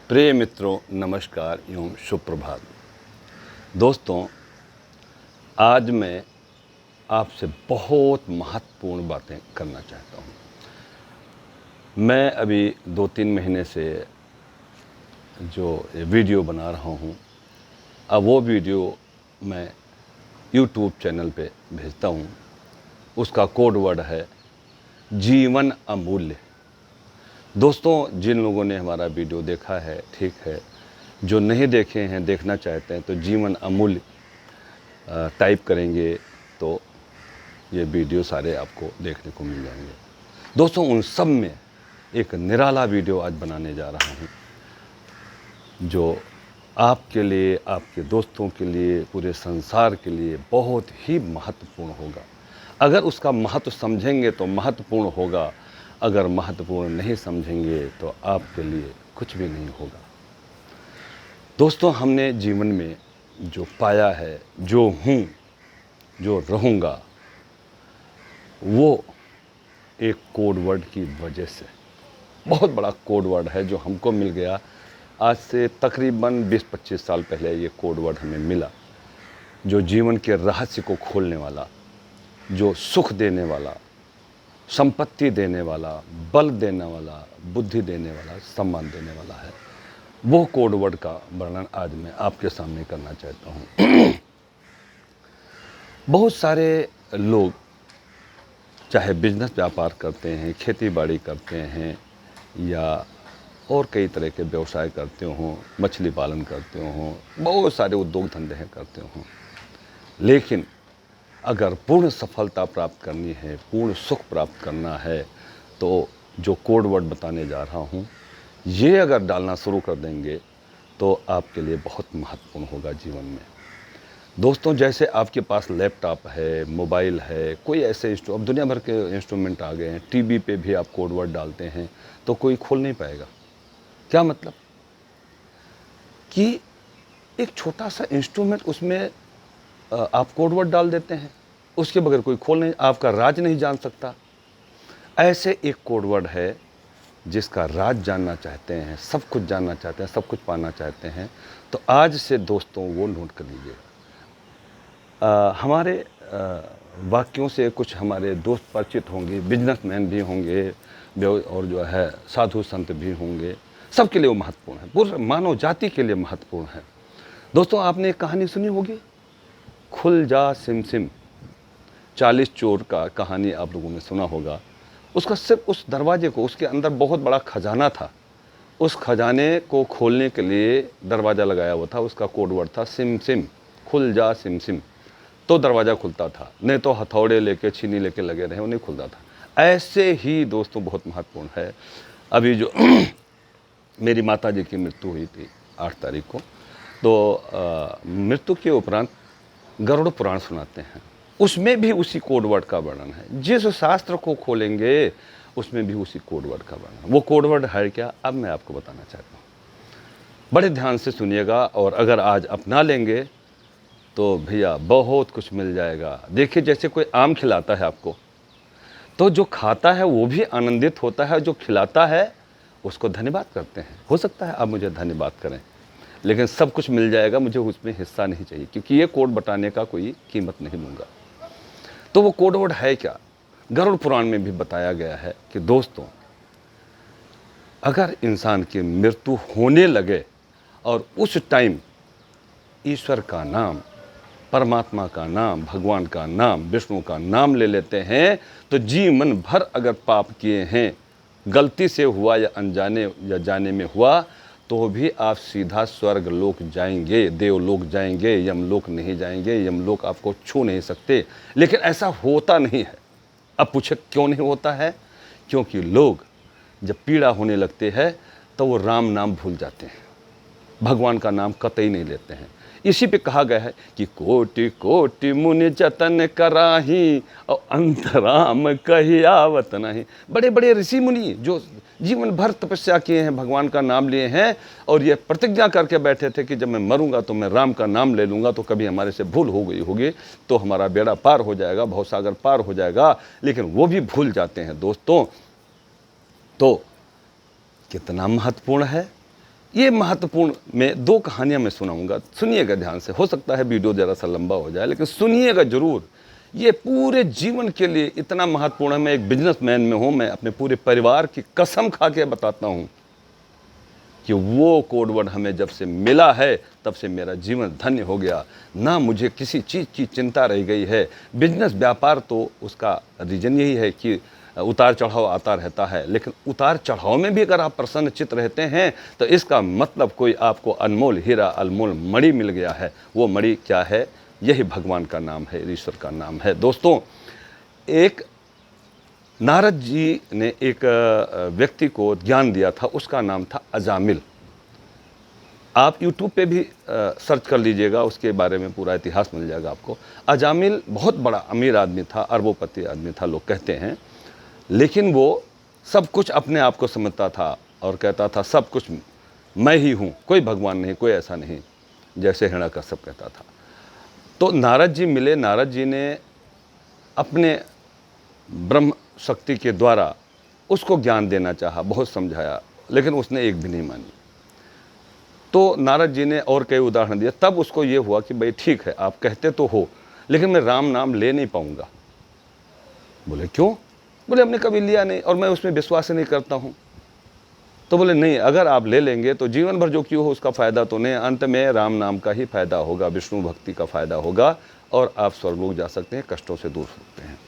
प्रिय मित्रों, नमस्कार एवं सुप्रभात। दोस्तों, आज मैं आपसे बहुत महत्वपूर्ण बातें करना चाहता हूँ। मैं अभी 2-3 महीने से जो वीडियो बना रहा हूँ, अब वो वीडियो मैं यूट्यूब चैनल पे भेजता हूँ। उसका कोड वर्ड है जीवन अमूल्य। दोस्तों, जिन लोगों ने हमारा वीडियो देखा है ठीक है, जो नहीं देखे हैं, देखना चाहते हैं तो जीवन अमूल्य टाइप करेंगे तो ये वीडियो सारे आपको देखने को मिल जाएंगे। दोस्तों, उन सब में एक निराला वीडियो आज बनाने जा रहा हूँ जो आपके लिए, आपके दोस्तों के लिए, पूरे संसार के लिए बहुत ही महत्वपूर्ण होगा। अगर उसका महत्व समझेंगे तो महत्वपूर्ण होगा, अगर महत्वपूर्ण नहीं समझेंगे तो आपके लिए कुछ भी नहीं होगा। दोस्तों, हमने जीवन में जो पाया है, जो हूँ, जो रहूँगा, वो एक कोड वर्ड की वजह से, बहुत बड़ा कोड वर्ड है जो हमको मिल गया। आज से तकरीबन 20-25 साल पहले ये कोड वर्ड हमें मिला, जो जीवन के रहस्य को खोलने वाला, जो सुख देने वाला, संपत्ति देने वाला, बल देने वाला, बुद्धि देने वाला, सम्मान देने वाला है। वो कोड वर्ड का वर्णन आज मैं आपके सामने करना चाहता हूँ। बहुत सारे लोग चाहे बिजनेस व्यापार करते हैं, खेती बाड़ी करते हैं या और कई तरह के व्यवसाय करते हों, मछली पालन करते हों, बहुत सारे उद्योग धंधे करते हों, लेकिन अगर पूर्ण सफलता प्राप्त करनी है, पूर्ण सुख प्राप्त करना है, तो जो कोड वर्ड बताने जा रहा हूँ, ये अगर डालना शुरू कर देंगे तो आपके लिए बहुत महत्वपूर्ण होगा जीवन में। दोस्तों, जैसे आपके पास लैपटॉप है, मोबाइल है, कोई ऐसे अब दुनिया भर के इंस्ट्रूमेंट आ गए हैं, टीवी पे भी आप कोड वर्ड डालते हैं तो कोई खोल नहीं पाएगा। क्या मतलब कि एक छोटा सा इंस्ट्रूमेंट, उसमें आप कोड वर्ड डाल देते हैं, उसके बगैर कोई खोल नहीं, आपका राज नहीं जान सकता। ऐसे एक कोड वर्ड है जिसका राज जानना चाहते हैं, सब कुछ जानना चाहते हैं, सब कुछ पाना चाहते हैं, तो आज से दोस्तों वो नोट कर लीजिए। हमारे वाक्यों से कुछ हमारे दोस्त परिचित होंगे, बिजनेसमैन भी होंगे और जो है साधु संत भी होंगे, सबके लिए वो महत्वपूर्ण है, पूरे मानव जाति के लिए महत्वपूर्ण है। दोस्तों, आपने एक कहानी सुनी होगी, खुल जा सिम सिम, 40 चोर का कहानी आप लोगों ने सुना होगा। उसका सिर्फ उस दरवाजे को, उसके अंदर बहुत बड़ा खजाना था, उस खजाने को खोलने के लिए दरवाज़ा लगाया हुआ था, उसका कोड वर्ड था सिम सिम, खुल जा सिम सिम, तो दरवाज़ा खुलता था, नहीं तो हथौड़े लेके, छीनी लेके लगे रहे, वो नहीं खुलता था। ऐसे ही दोस्तों बहुत महत्वपूर्ण है। अभी जो मेरी माता जी की मृत्यु हुई थी 8 तारीख को, तो मृत्यु के उपरांत गरुड़ पुराण सुनाते हैं, उसमें भी उसी कोड वर्ड का वर्णन है। जिस शास्त्र को खोलेंगे उसमें भी उसी कोड वर्ड का वर्णन। वो कोड वर्ड है क्या, अब मैं आपको बताना चाहता हूँ। बड़े ध्यान से सुनिएगा, और अगर आज अपना लेंगे तो भैया बहुत कुछ मिल जाएगा। देखिए, जैसे कोई आम खिलाता है आपको, तो जो खाता है वो भी आनंदित होता है, जो खिलाता है उसको धन्यवाद करते हैं। हो सकता है आप मुझे धन्यवाद करें, लेकिन सब कुछ मिल जाएगा, मुझे उसमें हिस्सा नहीं चाहिए, क्योंकि ये कोड बताने का कोई कीमत नहीं लूँगा। तो वो कोड वर्ड है क्या, गरुड़ पुराण में भी बताया गया है कि दोस्तों, अगर इंसान की मृत्यु होने लगे और उस टाइम ईश्वर का नाम, परमात्मा का नाम, भगवान का नाम, विष्णु का नाम ले लेते हैं, तो जीवन भर अगर पाप किए हैं, गलती से हुआ या अनजाने या जाने में हुआ, तो भी आप सीधा स्वर्ग लोक जाएंगे, देवलोक जाएंगे, यमलोक नहीं जाएंगे। यमलोक आपको छू नहीं सकते, लेकिन ऐसा होता नहीं है। अब पूछे क्यों नहीं होता है? क्योंकि लोग जब पीड़ा होने लगते हैं तो वो राम नाम भूल जाते हैं, भगवान का नाम कतई नहीं लेते हैं। इसी पे कहा गया है कि कोटि कोटि मुनि जतन कराही और अंतराम कही आवत नहीं। बड़े बड़े ऋषि मुनि जो जीवन भर तपस्या किए हैं, भगवान का नाम लिए हैं, और ये प्रतिज्ञा करके बैठे थे कि जब मैं मरूंगा तो मैं राम का नाम ले लूँगा, तो कभी हमारे से भूल हो गई होगी तो हमारा बेड़ा पार हो जाएगा, भवसागर पार हो जाएगा, लेकिन वो भी भूल जाते हैं दोस्तों। तो कितना महत्वपूर्ण है ये महत्वपूर्ण मैं 2 कहानियाँ मैं सुनाऊंगा, सुनिएगा ध्यान से। हो सकता है वीडियो ज़रा सा लंबा हो जाए, लेकिन सुनिएगा ज़रूर। ये पूरे जीवन के लिए इतना महत्वपूर्ण है। मैं एक बिजनेसमैन में हूँ, मैं अपने पूरे परिवार की कसम खा के बताता हूँ कि वो कोड वर्ड हमें जब से मिला है तब से मेरा जीवन धन्य हो गया। ना मुझे किसी चीज़ की चिंता रह गई है। बिजनेस व्यापार तो उसका रीज़न यही है कि उतार चढ़ाव आता रहता है, लेकिन उतार चढ़ाव में भी अगर आप प्रसन्नचित्त रहते हैं तो इसका मतलब कोई आपको अनमोल हीरा, अनमोल मणि मिल गया है। वो मणि क्या है? यही भगवान का नाम है, ईश्वर का नाम है। दोस्तों, एक नारद जी ने एक व्यक्ति को ज्ञान दिया था, उसका नाम था अजामिल। आप YouTube पे भी सर्च कर लीजिएगा, उसके बारे में पूरा इतिहास मिल जाएगा आपको। अजामिल बहुत बड़ा अमीर आदमी था, अरबोपति आदमी था लोग कहते हैं, लेकिन वो सब कुछ अपने आप को समझता था और कहता था सब कुछ मैं ही हूँ, कोई भगवान नहीं, कोई ऐसा नहीं, जैसे हिरण्यकश्यप कहता था। तो नारद जी मिले, नारद जी ने अपने ब्रह्म शक्ति के द्वारा उसको ज्ञान देना चाहा, बहुत समझाया, लेकिन उसने एक भी नहीं मानी। तो नारद जी ने और कई उदाहरण दिए, तब उसको ये हुआ कि भाई ठीक है, आप कहते तो हो, लेकिन मैं राम नाम ले नहीं पाऊंगा। बोले क्यों? बोले हमने कभी लिया नहीं और मैं उसमें विश्वास नहीं करता हूँ। तो बोले नहीं, अगर आप ले लेंगे तो जीवन भर जो क्यों हो उसका फ़ायदा तो नहीं, अंत में राम नाम का ही फ़ायदा होगा, विष्णु भक्ति का फ़ायदा होगा और आप स्वर्गलोक जा सकते हैं, कष्टों से दूर सकते हैं।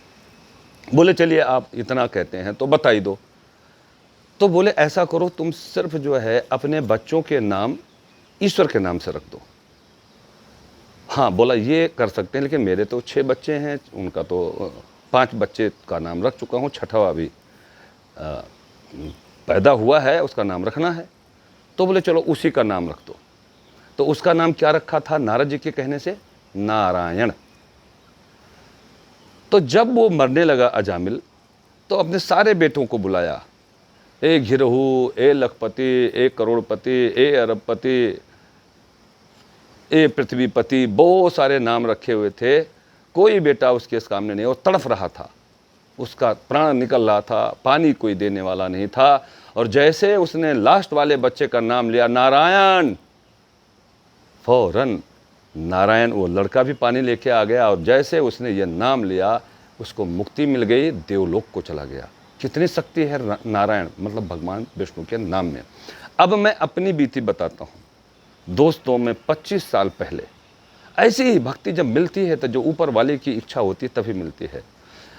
बोले चलिए आप इतना कहते हैं तो बता ही दो। तो बोले ऐसा करो, तुम सिर्फ जो है अपने बच्चों के नाम ईश्वर के नाम से रख दो। हाँ, बोला ये कर सकते हैं, लेकिन मेरे तो 6 बच्चे हैं, उनका तो 5 बच्चे का नाम रख चुका हूँ, 6वां अभी पैदा हुआ है, उसका नाम रखना है। तो बोले चलो उसी का नाम रख दो। तो उसका नाम क्या रखा था नारद जी के कहने से? नारायण। तो जब वो मरने लगा अजामिल, तो अपने सारे बेटों को बुलाया, ए घिरहू, ए लखपति, ए करोड़पति, ए अरबपति, ए पृथ्वीपति, बहुत सारे नाम रखे हुए थे। कोई बेटा उसके सामने नहीं, और तड़फ रहा था, उसका प्राण निकल रहा था, पानी कोई देने वाला नहीं था। और जैसे उसने लास्ट वाले बच्चे का नाम लिया नारायण, फौरन नारायण वो लड़का भी पानी लेके आ गया, और जैसे उसने ये नाम लिया उसको मुक्ति मिल गई, देवलोक को चला गया। कितनी शक्ति है नारायण मतलब भगवान विष्णु के नाम में। अब मैं अपनी बीती बताता हूँ। दोस्तों, मैं 25 साल पहले ऐसी ही भक्ति जब मिलती है तो जो ऊपर वाले की इच्छा होती है तभी मिलती है।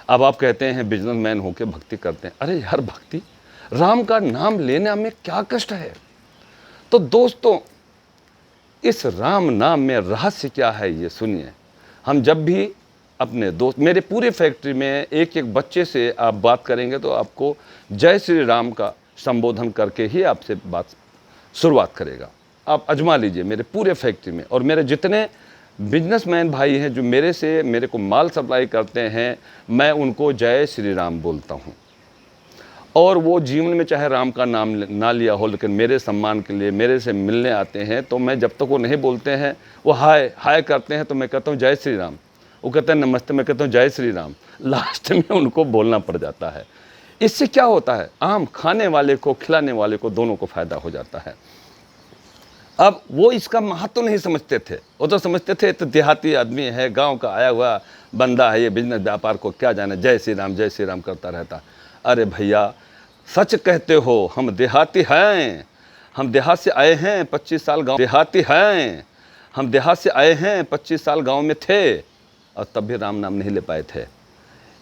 अब आप कहते हैं बिजनेसमैन होकर भक्ति करते हैं, अरे यार भक्ति, राम का नाम लेने में क्या कष्ट है? तो दोस्तों, इस राम नाम में रहस्य क्या है ये सुनिए। हम जब भी अपने दोस्त, मेरे पूरे फैक्ट्री में एक एक बच्चे से आप बात करेंगे तो आपको जय श्री राम का संबोधन करके ही आपसे बात शुरुआत करेगा। आप आजमा लीजिए मेरे पूरे फैक्ट्री में, और मेरे जितने बिजनेसमैन भाई हैं जो मेरे को माल सप्लाई करते हैं, मैं उनको जय श्री राम बोलता हूँ। और वो जीवन में चाहे राम का नाम ना लिया हो, लेकिन मेरे सम्मान के लिए मेरे से मिलने आते हैं, तो मैं जब तक वो नहीं बोलते हैं, वो हाय हाय करते हैं, तो मैं कहता हूँ जय श्री राम। वो कहते हैं नमस्ते, मैं कहता हूँ जय श्री राम। लास्ट में उनको बोलना पड़ जाता है। इससे क्या होता है? आम खाने वाले को, खिलाने वाले को, दोनों को फ़ायदा हो जाता है। अब वो इसका महत्व तो नहीं समझते थे, वो तो समझते थे तो देहाती आदमी है, गांव का आया हुआ बंदा है, ये बिजनेस व्यापार को क्या जाने, जय श्री राम करता रहता। अरे भैया, सच कहते हो, हम देहाती हैं, हम देहात से आए हैं, 25 साल गाँव देहाती हैं, हम देहात से आए हैं, 25 साल गाँव में थे, और तब भी राम नाम नहीं ले पाए थे।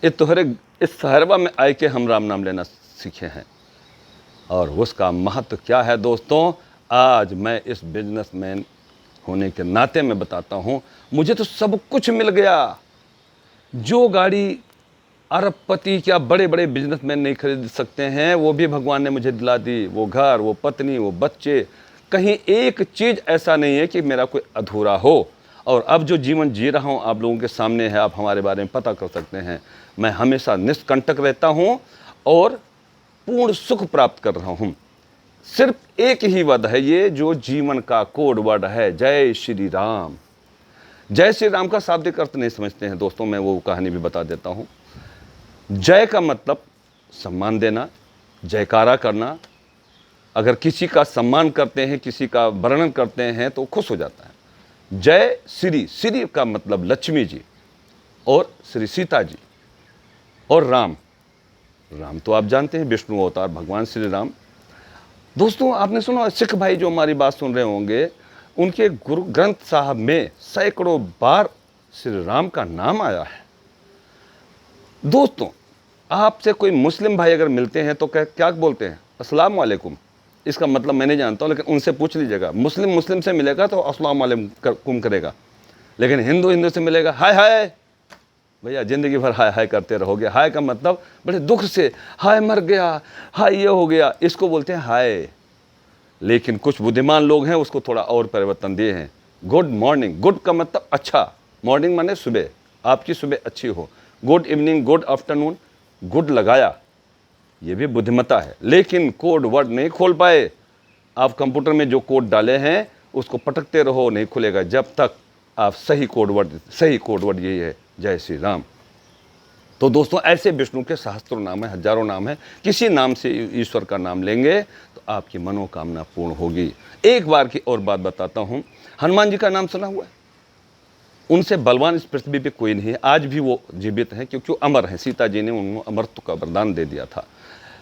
इस शहरवा में आए के हम राम नाम लेना सीखे हैं, और उसका महत्व क्या है दोस्तों, आज मैं इस बिजनेसमैन होने के नाते में बताता हूँ। मुझे तो सब कुछ मिल गया, जो गाड़ी अरबपति क्या बड़े बड़े बिजनेसमैन नहीं खरीद सकते हैं, वो भी भगवान ने मुझे दिला दी। वो घर, वो पत्नी, वो बच्चे, कहीं एक चीज़ ऐसा नहीं है कि मेरा कोई अधूरा हो। और अब जो जीवन जी रहा हूँ आप लोगों के सामने है, आप हमारे बारे में पता कर सकते हैं। मैं हमेशा निष्कंटक रहता हूँ और पूर्ण सुख प्राप्त कर रहा हूँ। सिर्फ एक ही वर्ड है ये जो जीवन का कोड वर्ड है, जय श्री राम। जय श्री राम का शाब्दिक अर्थ नहीं समझते हैं दोस्तों, मैं वो कहानी भी बता देता हूँ। जय का मतलब सम्मान देना, जयकारा करना, अगर किसी का सम्मान करते हैं, किसी का वर्णन करते हैं तो खुश हो जाता है। जय श्री, श्री का मतलब लक्ष्मी जी और श्री सीता जी और राम। राम तो आप जानते हैं विष्णु अवतार भगवान श्री राम। दोस्तों आपने सुना, सिख भाई जो हमारी बात सुन रहे होंगे, उनके गुरु ग्रंथ साहब में सैकड़ों बार श्री राम का नाम आया है। दोस्तों आपसे कोई मुस्लिम भाई अगर मिलते हैं तो क्या बोलते हैं? अस्सलाम वालेकुम। इसका मतलब मैं नहीं जानता हूँ, लेकिन उनसे पूछ लीजिएगा। मुस्लिम से मिलेगा तो अस्सलाम वालेकुम करेगा, लेकिन हिंदू से मिलेगा हाय हाय। भैया ज़िंदगी भर हाय हाय करते रहोगे। हाय का मतलब बड़े दुख से, हाय मर गया, हाय ये हो गया, इसको बोलते हैं हाय। लेकिन कुछ बुद्धिमान लोग हैं उसको थोड़ा और परिवर्तन दिए हैं। गुड मॉर्निंग, गुड का मतलब अच्छा, मॉर्निंग माने सुबह, आपकी सुबह अच्छी हो। Good evening, good afternoon, good लगाया, ये भी बुद्धिमत्ता है। लेकिन कोड वर्ड नहीं खोल पाए। आप कंप्यूटर में जो कोड डाले हैं उसको पटकते रहो, नहीं खुलेगा जब तक आप सही कोड वर्ड यही है, जय श्री राम। तो दोस्तों ऐसे विष्णु के सहस्त्रों नाम है, हजारों नाम है। किसी नाम से ईश्वर का नाम लेंगे तो आपकी मनोकामना पूर्ण होगी। एक बार की और बात बताता हूँ, हनुमान जी का नाम सुना हुआ है? उनसे बलवान इस पृथ्वी पे कोई नहीं है। आज भी वो जीवित हैं क्योंकि वो अमर हैं। सीता जी ने उनको अमरत्व का वरदान दे दिया था।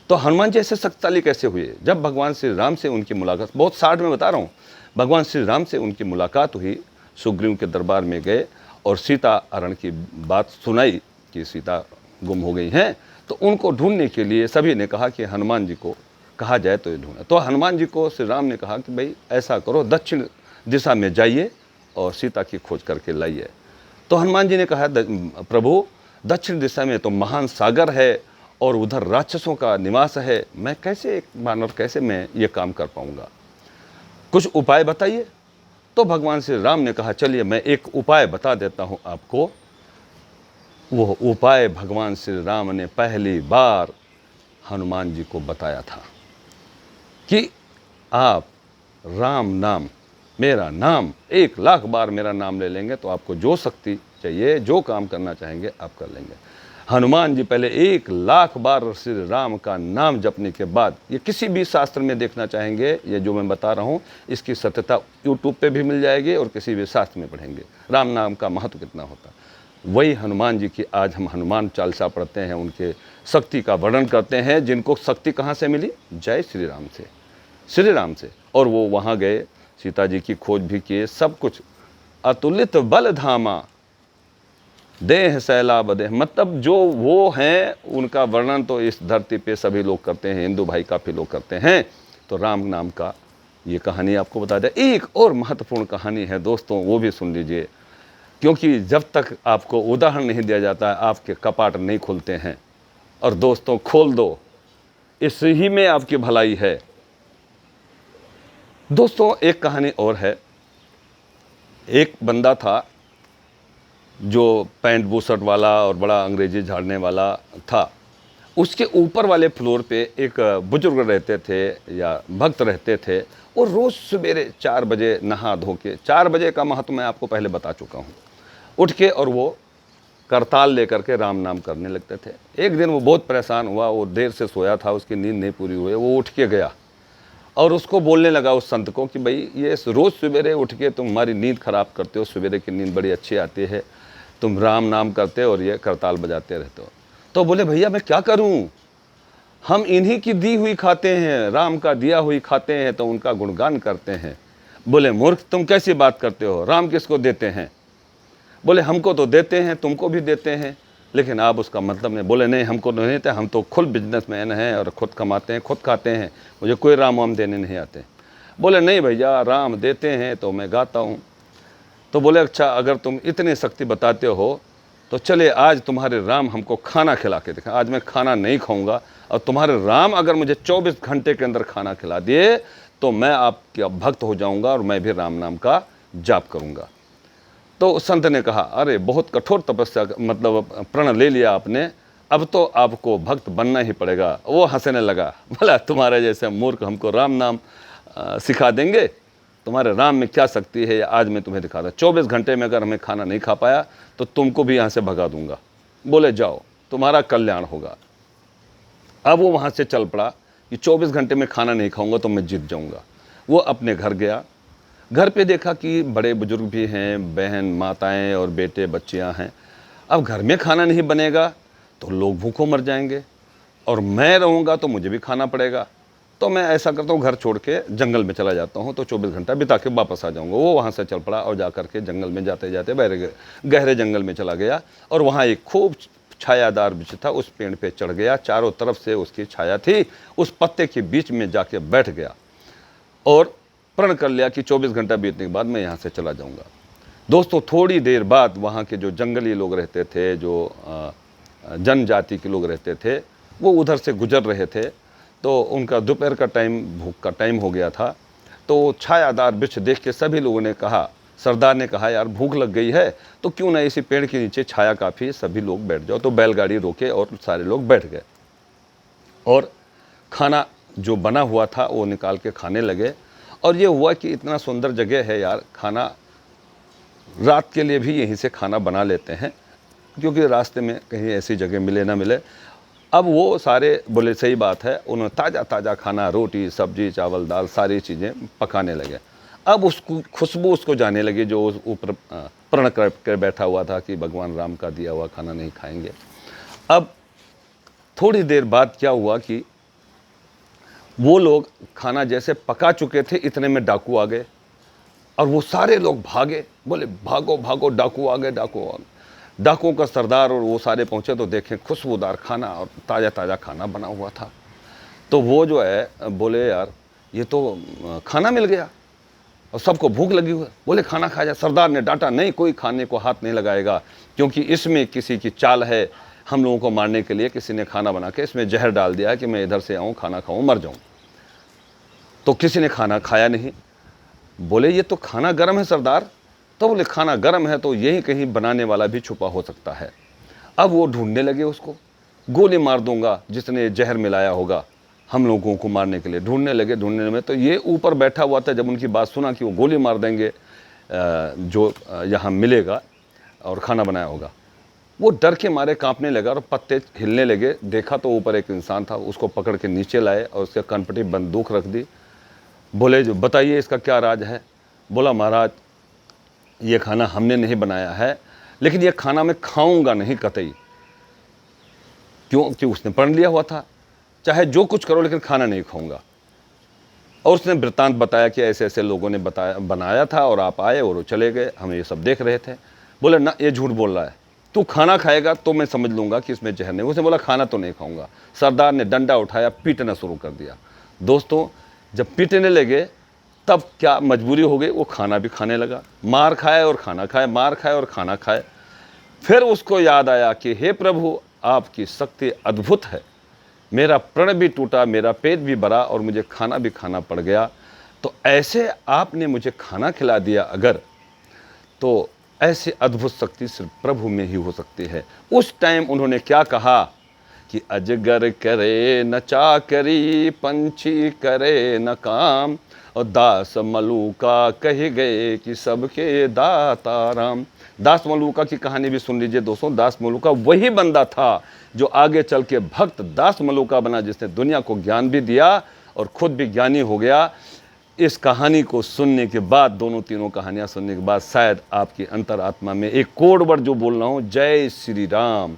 तो हनुमान जी ऐसे शक्तिशाली कैसे हुए? जब भगवान श्री राम से उनकी मुलाकात, बहुत शार्ट में बता रहा हूँ, भगवान श्री राम से उनकी मुलाकात हुई, सुग्रीव के दरबार में गए और सीता हरण की बात सुनाई कि सीता गुम हो गई हैं। तो उनको ढूंढने के लिए सभी ने कहा कि हनुमान जी को कहा जाए तो ये ढूंढे। तो हनुमान जी को श्री राम ने कहा कि भाई ऐसा करो, दक्षिण दिशा में जाइए और सीता की खोज करके लाइए। तो हनुमान जी ने कहा प्रभु दक्षिण दिशा में तो महान सागर है और उधर राक्षसों का निवास है, मैं कैसे एक मानव, कैसे मैं ये काम कर पाऊंगा, कुछ उपाय बताइए। तो भगवान श्री राम ने कहा चलिए मैं एक उपाय बता देता हूँ आपको। वो उपाय भगवान श्री राम ने पहली बार हनुमान जी को बताया था कि आप राम नाम, मेरा नाम 1,00,000 बार मेरा नाम ले लेंगे तो आपको जो शक्ति चाहिए, जो काम करना चाहेंगे आप कर लेंगे। हनुमान जी पहले 1,00,000 बार श्री राम का नाम जपने के बाद, ये किसी भी शास्त्र में देखना चाहेंगे, ये जो मैं बता रहा हूँ इसकी सत्यता यूट्यूब पे भी मिल जाएगी और किसी भी शास्त्र में पढ़ेंगे राम नाम का महत्व कितना होता। वही हनुमान जी की आज हम हनुमान चालीसा पढ़ते हैं, उनके शक्ति का वर्णन करते हैं। जिनको शक्ति कहाँ से मिली? जय श्री राम से, श्री राम से। और वो वहाँ गए, सीता जी की खोज भी किए, सब कुछ। अतुलित बल धामा देह सैलाब देह, मतलब जो वो हैं उनका वर्णन तो इस धरती पे सभी लोग करते हैं, हिंदू भाई काफ़ी लोग करते हैं। तो राम नाम का ये कहानी आपको बता दें। एक और महत्वपूर्ण कहानी है दोस्तों, वो भी सुन लीजिए, क्योंकि जब तक आपको उदाहरण नहीं दिया जाता है आपके कपाट नहीं खुलते हैं। और दोस्तों खोल दो, इस ही में आपकी भलाई है। दोस्तों एक कहानी और है। एक बंदा था जो पैंट बूशर्ट वाला और बड़ा अंग्रेजी झाड़ने वाला था। उसके ऊपर वाले फ्लोर पे एक बुजुर्ग रहते थे या भक्त रहते थे। वो रोज़ सवेरे 4 बजे नहा धो के, 4 बजे का महत्व मैं आपको पहले बता चुका हूँ, उठ के और वो करताल लेकर के राम नाम करने लगते थे। एक दिन वो बहुत परेशान हुआ, वो देर से सोया था, उसकी नींद नहीं पूरी हुई। वो उठ के गया और उसको बोलने लगा उस संत को कि भाई ये रोज़ सवेरे उठ के तुम हमारी नींद ख़राब करते हो, सवेरे की नींद बड़ी अच्छी आती है, तुम राम नाम करते और ये करताल बजाते रहते हो। तो बोले भैया मैं क्या करूं, हम इन्हीं की दी हुई खाते हैं, राम का दिया हुई खाते हैं तो उनका गुणगान करते हैं। बोले मूर्ख तुम कैसी बात करते हो, राम किसको देते हैं? बोले हमको तो देते हैं, तुमको भी देते हैं, लेकिन आप उसका मतलब नहीं। बोले नहीं हमको नहीं देते, हम तो खुद बिजनेसमैन हैं और खुद कमाते हैं, खुद खाते हैं, मुझे कोई राम वाम देने नहीं आते। बोले नहीं भैया राम देते हैं तो मैं गाता हूँ। तो बोले अच्छा अगर तुम इतनी शक्ति बताते हो तो चले आज तुम्हारे राम हमको खाना खिला के दिखा। आज मैं खाना नहीं खाऊंगा और तुम्हारे राम अगर मुझे 24 घंटे के अंदर खाना खिला दिए तो मैं आपका भक्त हो जाऊंगा और मैं भी राम नाम का जाप करूंगा। तो संत ने कहा अरे बहुत कठोर तपस्या, मतलब प्रण ले लिया आपने, अब तो आपको भक्त बनना ही पड़ेगा। वो हंसने लगा, बोला तुम्हारे जैसे मूर्ख हमको राम नाम सिखा देंगे, तुम्हारे राम में क्या शक्ति है आज मैं तुम्हें दिखा दूँ। 24 घंटे में अगर हमें खाना नहीं खा पाया तो तुमको भी यहाँ से भगा दूंगा। बोले जाओ तुम्हारा कल्याण होगा। अब वो वहाँ से चल पड़ा। कि 24 घंटे में खाना नहीं खाऊंगा तो मैं जीत जाऊंगा। वो अपने घर गया। घर पे देखा कि बड़े बुजुर्ग भी हैं, बहन, माताएं और बेटे, बच्चियां हैं। अब घर में खाना नहीं बनेगा तो लोग भूखों मर जाएंगे, और मैं रहूँगा तो मुझे भी खाना पड़ेगा। तो मैं ऐसा करता हूँ, घर छोड़ के जंगल में चला जाता हूँ, तो 24 घंटा बिता के वापस आ जाऊँगा। वो वहाँ से चल पड़ा और जा कर के जंगल में जाते जाते गहरे जंगल में चला गया, और वहाँ एक खूब छायादार वृक्ष था। उस पेड़ पे चढ़ गया, चारों तरफ से उसकी छाया थी। उस पत्ते के बीच में जाके बैठ गया और प्रण कर लिया कि 24 घंटा बीतने के बाद मैं यहाँ से चला जाऊँगा। दोस्तों, थोड़ी देर बाद वहाँ के जो जंगली लोग रहते थे, जो जनजाति के लोग रहते थे, वो उधर से गुजर रहे थे। तो उनका दोपहर का टाइम, भूख का टाइम हो गया था। तो छायादार वृक्ष देख के सभी लोगों ने कहा, सरदार ने कहा, यार भूख लग गई है तो क्यों ना इसी पेड़ के नीचे, छाया काफ़ी, सभी लोग बैठ जाओ। तो बैलगाड़ी रोके और सारे लोग बैठ गए, और खाना जो बना हुआ था वो निकाल के खाने लगे। और ये हुआ कि इतना सुंदर जगह है यार, खाना रात के लिए भी यहीं से खाना बना लेते हैं, क्योंकि रास्ते में कहीं ऐसी जगह मिले ना मिले। अब वो सारे बोले सही बात है, उन्होंने ताज़ा ताज़ा खाना, रोटी, सब्जी, चावल, दाल, सारी चीज़ें पकाने लगे। अब उसको खुशबू उसको जाने लगी, जो उस ऊपर प्रण कर बैठा हुआ था कि भगवान राम का दिया हुआ खाना नहीं खाएंगे। अब थोड़ी देर बाद क्या हुआ कि वो लोग खाना जैसे पका चुके थे, इतने में डाकू आ गए, और वो सारे लोग भागे, बोले भागो भागो, डाकू आ गए, डाकू आ गए। डाकुओं का सरदार और वो सारे पहुँचे तो देखें खुशबूदार खाना और ताज़ा ताज़ा खाना बना हुआ था। तो वो जो है बोले, यार ये तो खाना मिल गया और सबको भूख लगी हुई है, बोले खाना खाया जाए। सरदार ने डांटा, नहीं, कोई खाने को हाथ नहीं लगाएगा, क्योंकि इसमें किसी की चाल है, हम लोगों को मारने के लिए किसी ने खाना बना के इसमें जहर डाल दिया है कि मैं इधर से आऊँ, खाना खाऊँ, मर जाऊँ। तो किसी ने खाना खाया नहीं। बोले ये तो खाना गर्म है सरदार। तो बोले खाना गर्म है तो यही कहीं बनाने वाला भी छुपा हो सकता है। अब वो ढूंढने लगे उसको, गोली मार दूंगा जिसने जहर मिलाया होगा हम लोगों को मारने के लिए। ढूंढने लगे, ढूंढने में तो ये ऊपर बैठा हुआ था। जब उनकी बात सुना कि वो गोली मार देंगे जो यहाँ मिलेगा और खाना बनाया होगा, वो डर के मारे कांपने लगा और पत्ते हिलने लगे। देखा तो ऊपर एक इंसान था, उसको पकड़ के नीचे लाए और उसके कनपटी बंदूक रख दी। बोले जो बताइए इसका क्या राज है। बोला महाराज ये खाना हमने नहीं बनाया है, लेकिन ये खाना मैं खाऊंगा नहीं कतई। क्योंकि उसने पढ़ लिया हुआ था, चाहे जो कुछ करो लेकिन खाना नहीं खाऊंगा। और उसने वृत्तांत बताया कि ऐसे ऐसे लोगों ने बताया, बनाया था और आप आए और वो चले गए, हम ये सब देख रहे थे। बोले ना, ये झूठ बोल रहा है, तू खाना खाएगा तो मैं समझ लूंगा कि इसमें जहर नहीं। उसने बोला खाना तो नहीं खाऊंगा। सरदार ने डंडा उठाया, पीटना शुरू कर दिया। दोस्तों, जब पीटने लगे तब क्या मजबूरी हो गई, वो खाना भी खाने लगा। मार खाए और खाना खाए, मार खाए और खाना खाए। फिर उसको याद आया कि हे प्रभु, आपकी शक्ति अद्भुत है, मेरा प्रण भी टूटा, मेरा पेट भी भरा और मुझे खाना भी खाना पड़ गया। तो ऐसे आपने मुझे खाना खिला दिया अगर, तो ऐसी अद्भुत शक्ति सिर्फ प्रभु में ही हो सकती है। उस टाइम उन्होंने क्या कहा कि अजगर करे न चाकरी, पंछी करे न काम, और दास मलूका कह गए कि सबके दाता राम। दास मलूका की कहानी भी सुन लीजिए दोस्तों। दास मलूका वही बंदा था जो आगे चल के भक्त दास मलूका बना, जिसने दुनिया को ज्ञान भी दिया और खुद भी ज्ञानी हो गया। इस कहानी को सुनने के बाद, दोनों तीनों कहानियाँ सुनने के बाद, शायद आपकी अंतरात्मा में एक कोड वर्ड जो बोल रहा हूँ, जय श्री राम,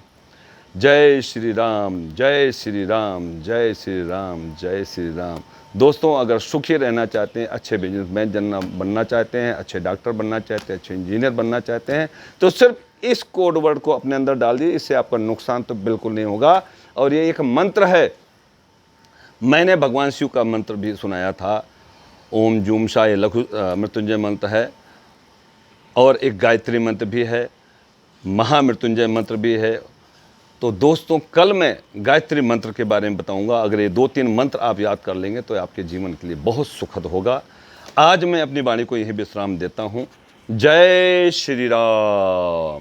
जय श्री राम, जय श्री राम, जय श्री राम, जय श्री राम। दोस्तों, अगर सुखी रहना चाहते हैं, अच्छे बिजनेसमैन बनना चाहते हैं, अच्छे डॉक्टर बनना चाहते हैं, अच्छे इंजीनियर बनना चाहते हैं, तो सिर्फ इस कोड वर्ड को अपने अंदर डाल दिए। इससे आपका नुकसान तो बिल्कुल नहीं होगा। और ये एक मंत्र है, मैंने भगवान शिव का मंत्र भी सुनाया था, ओम जूम शाह लघु मृत्युंजय मंत्र है, और एक गायत्री मंत्र भी है, महामृत्युंजय मंत्र भी है। तो दोस्तों, कल मैं गायत्री मंत्र के बारे में बताऊंगा। अगर ये 2-3 मंत्र आप याद कर लेंगे तो आपके जीवन के लिए बहुत सुखद होगा। आज मैं अपनी वाणी को यही विश्राम देता हूँ। जय श्री राम।